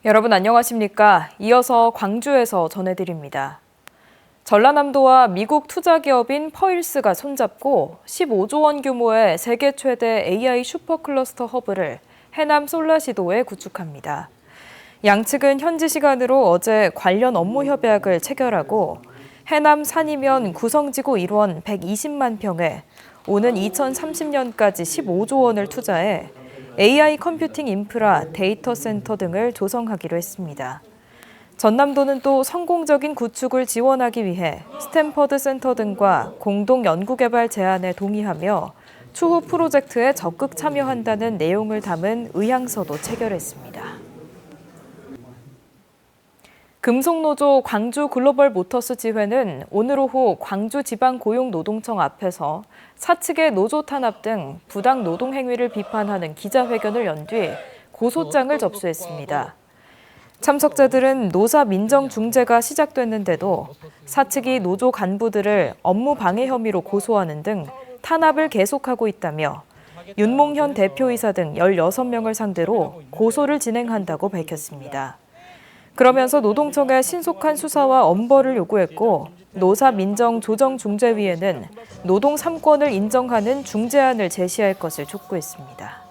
여러분 안녕하십니까? 이어서 광주에서 전해드립니다. 전라남도와 미국 투자기업인 퍼일스가 손잡고 15조 원 규모의 세계 최대 AI 슈퍼클러스터 허브를 해남 솔라시도에 구축합니다. 양측은 현지 시간으로 어제 관련 업무 협약을 체결하고 해남 산이면 구성지구 일원 120만 평에 오는 2030년까지 15조 원을 투자해 AI 컴퓨팅 인프라, 데이터 센터 등을 조성하기로 했습니다. 전남도는 또 성공적인 구축을 지원하기 위해 스탠퍼드 센터 등과 공동 연구개발 제안에 동의하며 추후 프로젝트에 적극 참여한다는 내용을 담은 의향서도 체결했습니다. 금속노조 광주 글로벌 모터스 지회는 오늘 오후 광주지방고용노동청 앞에서 사측의 노조 탄압 등 부당 노동 행위를 비판하는 기자회견을 연 뒤 고소장을 접수했습니다. 참석자들은 노사 민정 중재가 시작됐는데도 사측이 노조 간부들을 업무 방해 혐의로 고소하는 등 탄압을 계속하고 있다며 윤몽현 대표이사 등 16명을 상대로 고소를 진행한다고 밝혔습니다. 그러면서 노동청의 신속한 수사와 엄벌을 요구했고 노사 민정 조정중재위에는 노동 3권을 인정하는 중재안을 제시할 것을 촉구했습니다.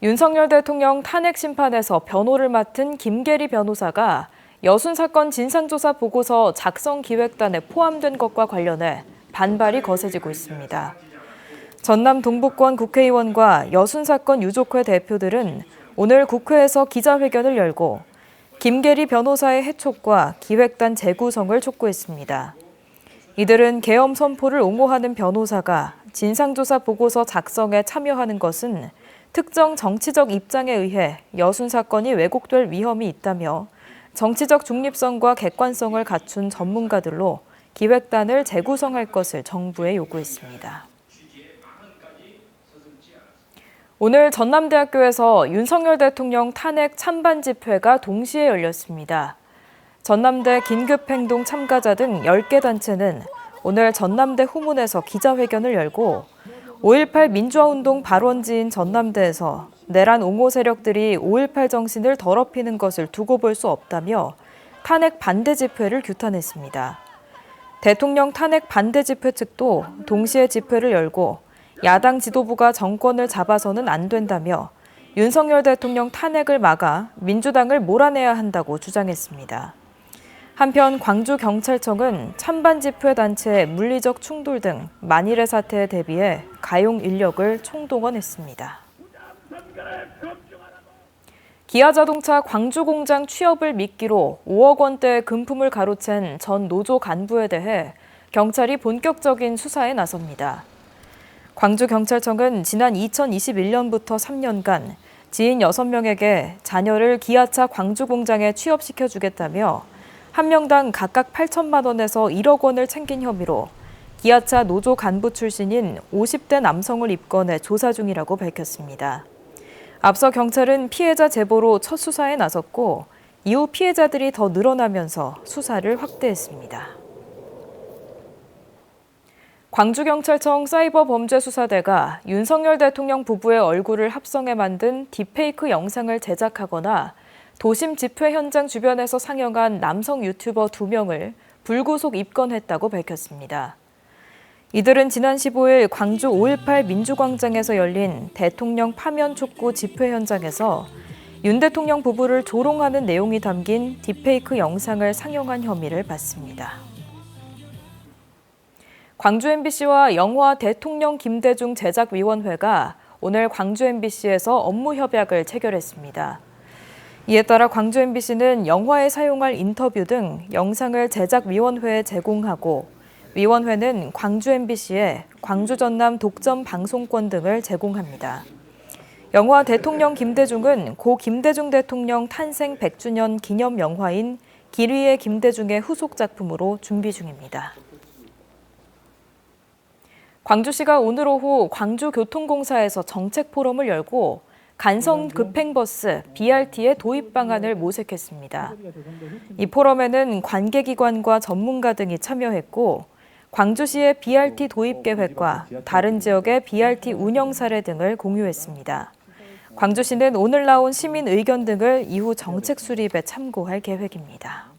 윤석열 대통령 탄핵 심판에서 변호를 맡은 김계리 변호사가 여순 사건 진상조사 보고서 작성 기획단에 포함된 것과 관련해 반발이 거세지고 있습니다. 전남 동북권 국회의원과 여순 사건 유족회 대표들은 오늘 국회에서 기자회견을 열고 김계리 변호사의 해촉과 기획단 재구성을 촉구했습니다. 이들은 계엄 선포를 옹호하는 변호사가 진상조사 보고서 작성에 참여하는 것은 특정 정치적 입장에 의해 여순 사건이 왜곡될 위험이 있다며 정치적 중립성과 객관성을 갖춘 전문가들로 기획단을 재구성할 것을 정부에 요구했습니다. 오늘 전남대학교에서 윤석열 대통령 탄핵 찬반 집회가 동시에 열렸습니다. 전남대 긴급행동 참가자 등 10개 단체는 오늘 전남대 후문에서 기자회견을 열고 5.18 민주화운동 발원지인 전남대에서 내란 옹호 세력들이 5.18 정신을 더럽히는 것을 두고 볼 수 없다며 탄핵 반대 집회를 규탄했습니다. 대통령 탄핵 반대 집회 측도 동시에 집회를 열고 야당 지도부가 정권을 잡아서는 안 된다며 윤석열 대통령 탄핵을 막아 민주당을 몰아내야 한다고 주장했습니다. 한편 광주경찰청은 찬반 집회 단체의 물리적 충돌 등 만일의 사태에 대비해 가용 인력을 총동원했습니다. 기아자동차 광주공장 취업을 미끼로 5억 원대 금품을 가로챈 전 노조 간부에 대해 경찰이 본격적인 수사에 나섭니다. 광주경찰청은 지난 2021년부터 3년간 지인 6명에게 자녀를 기아차 광주공장에 취업시켜주겠다며 한 명당 각각 8천만 원에서 1억 원을 챙긴 혐의로 기아차 노조 간부 출신인 50대 남성을 입건해 조사 중이라고 밝혔습니다. 앞서 경찰은 피해자 제보로 첫 수사에 나섰고 이후 피해자들이 더 늘어나면서 수사를 확대했습니다. 광주경찰청 사이버범죄수사대가 윤석열 대통령 부부의 얼굴을 합성해 만든 딥페이크 영상을 제작하거나 도심 집회 현장 주변에서 상영한 남성 유튜버 2명을 불구속 입건했다고 밝혔습니다. 이들은 지난 15일 광주 5.18 민주광장에서 열린 대통령 파면 촉구 집회 현장에서 윤 대통령 부부를 조롱하는 내용이 담긴 딥페이크 영상을 상영한 혐의를 받습니다. 광주 MBC와 영화 대통령 김대중 제작위원회가 오늘 광주 MBC에서 업무 협약을 체결했습니다. 이에 따라 광주 MBC는 영화에 사용할 인터뷰 등 영상을 제작위원회에 제공하고 위원회는 광주 MBC에 광주 전남 독점 방송권 등을 제공합니다. 영화 대통령 김대중은 고 김대중 대통령 탄생 100주년 기념 영화인 길 위의 김대중의 후속 작품으로 준비 중입니다. 광주시가 오늘 오후 광주교통공사에서 정책 포럼을 열고 간선 급행버스 BRT의 도입 방안을 모색했습니다. 이 포럼에는 관계기관과 전문가 등이 참여했고 광주시의 BRT 도입 계획과 다른 지역의 BRT 운영 사례 등을 공유했습니다. 광주시는 오늘 나온 시민 의견 등을 이후 정책 수립에 참고할 계획입니다.